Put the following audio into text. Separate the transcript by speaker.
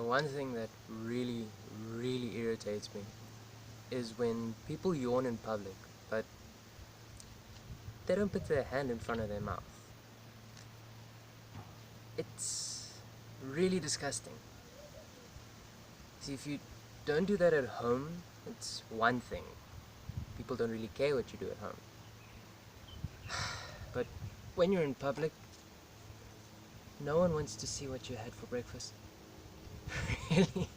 Speaker 1: one thing that really, really irritates me is when people yawn in public, but they don't put their hand in front of their mouth. It's really disgusting. See, if you don't do that at home, it's one thing. People don't really care what you do at home. But when you're in public, no one wants to see what you had for breakfast. Really?